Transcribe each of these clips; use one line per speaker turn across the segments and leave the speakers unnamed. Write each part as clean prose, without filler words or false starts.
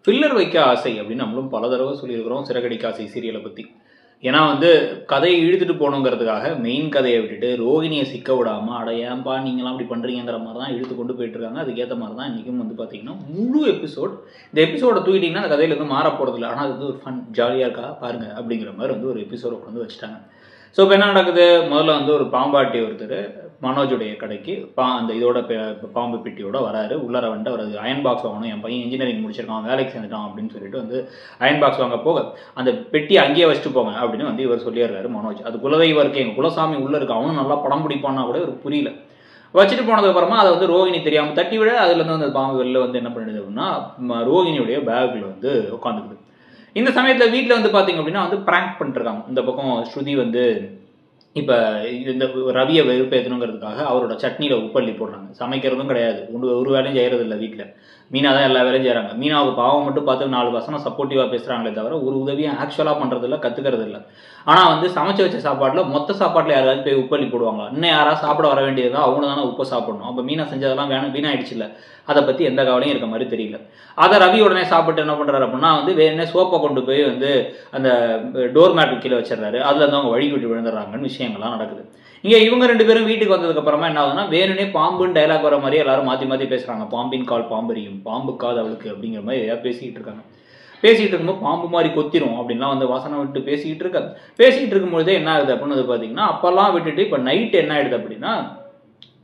Filler வைக்க ஆசை அப்படின்னு நம்மளும் பல தடவை சொல்லியிருக்கிறோம் சிறகடிக்க ஆசை சீரியலை பற்றி. ஏன்னா கதையை இழுத்துட்டு போகணுங்கிறதுக்காக மெயின் கதையை விட்டுட்டு ரோகிணியை சிக்க விடாமல் அட ஏன்பா நீங்களாம் அப்படி பண்ணுறீங்கிற மாதிரி தான் இழுத்து கொண்டு போயிட்டுருக்காங்க. அதுக்கேற்ற மாதிரி தான் இன்றைக்கும் பார்த்தீங்கன்னா முழு எபிசோட். இந்த எபிசோட தூக்கிட்டிங்கன்னா அந்த கதையிலேருந்து மாற போகிறதில்ல. ஆனால் அது ஒரு ஃபன் ஜாலியாக இருக்கா பாருங்கள் அப்படிங்கிற மாதிரி ஒரு எபிசோடை கொண்டு வச்சுட்டாங்க. ஸோ இப்போ என்ன நடக்குது, முதல்ல ஒரு பாம்பாட்டி ஒருத்தர் மனோஜுடைய கடைக்கு அந்த இதோட பாம்பு பெட்டியோட வராரு. உள்ளார வந்துட்டு அவர் அயன் பாக்ஸ் வாங்கணும், என் பையன் இன்ஜினியரிங் முடிச்சிருக்கான், வேலைக்கு சேர்ந்துட்டான் அப்படின்னு சொல்லிட்டு அயன் பாக்ஸ் வாங்க போக அந்த பெட்டி அங்கேயே வச்சுட்டு போங்க அப்படின்னு இவர் சொல்லிடுறாரு மனோஜ். அது குலதெய்வம் இருக்கு, எங்கள் குலசாமி உள்ள இருக்கு, அவனும் நல்லா படம் பிடிப்பான்னா கூட இவர் புரியல. வச்சுட்டு போனதுக்கு அப்புறமா அதை ரோகிணி தெரியாமல் தட்டி விட அதுலேருந்து அந்த பாம்பு வெளில என்ன பண்ணிடுது அப்படின்னா ரோகிணியுடைய பேக்கில் உட்காந்துக்குது. இந்த சமயத்தில் வீட்டில் பார்த்தீங்க அப்படின்னா ப்ராங்க் பண்ணிட்டுருக்காங்க. இந்த பக்கம் ஸ்ருதி இப்போ இந்த ரவியை வெறுப்பேற்றணுங்கிறதுக்காக அவரோட சட்னியில் உப்பள்ளி போடுறாங்க. சமைக்கிறதும் கிடையாது, ஒரு வேலையும் செய்கிறது இல்லை வீட்டில். மீனா தான் எல்லா வேலையும் செய்கிறாங்க. மீனாவுக்கு பாவம் மட்டும் பார்த்து 4 வசனம் சப்போர்ட்டிவாக பேசுகிறாங்களே தவிர ஒரு உதவியும் ஆக்சுவலாக பண்ணுறதில்ல, கற்றுக்கிறது இல்லை. ஆனால் சமைச்சு வச்ச சாப்பாட்டில் மொத்த சாப்பாட்டில் யாராவது போய் உப்பள்ளி போடுவாங்க. இன்னும் யாராவது சாப்பிட வர வேண்டியது அவங்க தானே உப்பு சாப்பிடணும். அப்போ மீனா செஞ்சதெல்லாம் வீணாயிடுச்சு இல்லை, அதை பற்றி எந்த கவலையும் இருக்க மாதிரி தெரியல. அதை ரவி உடனே சாப்பிட்டு என்ன பண்ணுறாரு அப்படின்னா வேணுன்னே சோப்பை கொண்டு போய் அந்த டோர் மேட் கீழே வச்சிடறாரு. அதில் அவங்க வழிவிட்டு விழுந்துடுறாங்கன்னு விஷயங்கள்லாம் நடக்குது. இங்கே இவங்க 2 பேரும் வீட்டுக்கு வந்ததுக்கப்புறமா என்ன ஆகுதுன்னா வேணுன்னே பாம்புன்னு டைலாக் வர மாதிரி எல்லாரும் மாற்றி மாற்றி பேசுகிறாங்க. பாம்பின் கால் பாம்பரியும், பாம்பு காது அவளுக்கு அப்படிங்கிற மாதிரி எதாவது பேசிக்கிட்டு இருக்காங்க. பேசிகிட்டு இருக்கும்போது பாம்பு மாதிரி கொத்திரும் அப்படின்லாம் வாசனை விட்டு பேசிக்கிட்டு இருக்காது. பேசிக்கிட்டு இருக்கும்போதே என்ன ஆகுது அப்படின்னு பார்த்தீங்கன்னா அப்பெல்லாம் விட்டுட்டு இப்போ நைட்டு என்ன ஆயிடுது அப்படின்னா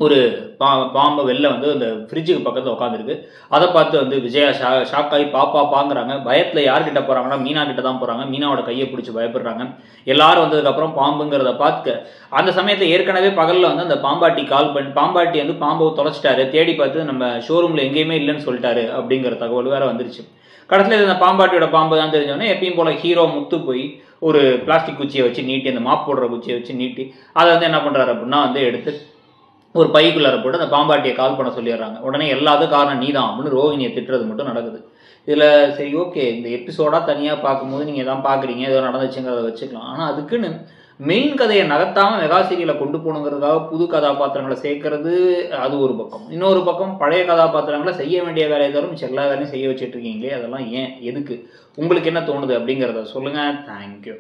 ஒரு பாம்பை வெளில அந்த ஃப்ரிட்ஜுக்கு பக்கத்தில் உட்காந்துருக்கு. அதை பார்த்து விஜயா ஷாக்காகி பாப்பாங்கிறாங்க. பயத்தில் யார்கிட்ட போகிறாங்கன்னா மீனா கிட்ட தான் போகிறாங்க. மீனாவோட கையை பிடிச்சி பயப்படுறாங்க. எல்லாரும் வந்ததுக்கப்புறம் பாம்புங்கிறத பார்த்து அந்த சமயத்தில் ஏற்கனவே பகலில் அந்த பாம்பாட்டி கால் பண்ணி பாம்பாட்டி பாம்பை தொலைச்சிட்டாரு, தேடி பார்த்து நம்ம ஷோரூமில் எங்கேயுமே இல்லைன்னு சொல்லிட்டாரு அப்படிங்கிற தகவல் வேறு வந்துருச்சு. கடைசியில் இந்த பாம்பாட்டியோட பாம்பு தான் தெரிஞ்சோடனே எப்பயும் போல் ஹீரோ முத்து போய் ஒரு பிளாஸ்டிக் குச்சியை வச்சு நீட்டி, அந்த மாப் போடுற குச்சியை வச்சு நீட்டி அதை என்ன பண்ணுறாரு அப்படின்னா எடுத்து ஒரு பைக்குள்ளார போட்டு அந்த பாம்பாட்டியை கால் பண்ண சொல்லிடுறாங்க. உடனே எல்லாத்துக்கும் காரணம் நீ தான் அப்படின்னு ரோகிணியை திட்டுறது மட்டும் நடக்குது. இதில் சரி ஓகே, இந்த எபிசோடாக தனியாக பார்க்கும்போது நீங்கள் தான் பார்க்குறீங்க, ஏதோ நடந்துச்சுங்கிறத வச்சுக்கலாம். ஆனால் அதுக்குன்னு மெயின் கதையை நகர்த்தாமல் மெகா சீரியலை கொண்டு போகணுங்கிறதுக்காக புது கதாபாத்திரங்களை சேர்க்கறது அது ஒரு பக்கம். இன்னொரு பக்கம் பழைய கதாபாத்திரங்களை செய்ய வேண்டிய வேலையை தவிர மிச்சம் எல்லா வேலையும் செய்ய வச்சுட்டு இருக்கீங்களே, அதெல்லாம் ஏன், எதுக்கு, உங்களுக்கு என்ன தோணுது அப்படிங்கிறத சொல்லுங்கள். தேங்க்யூ.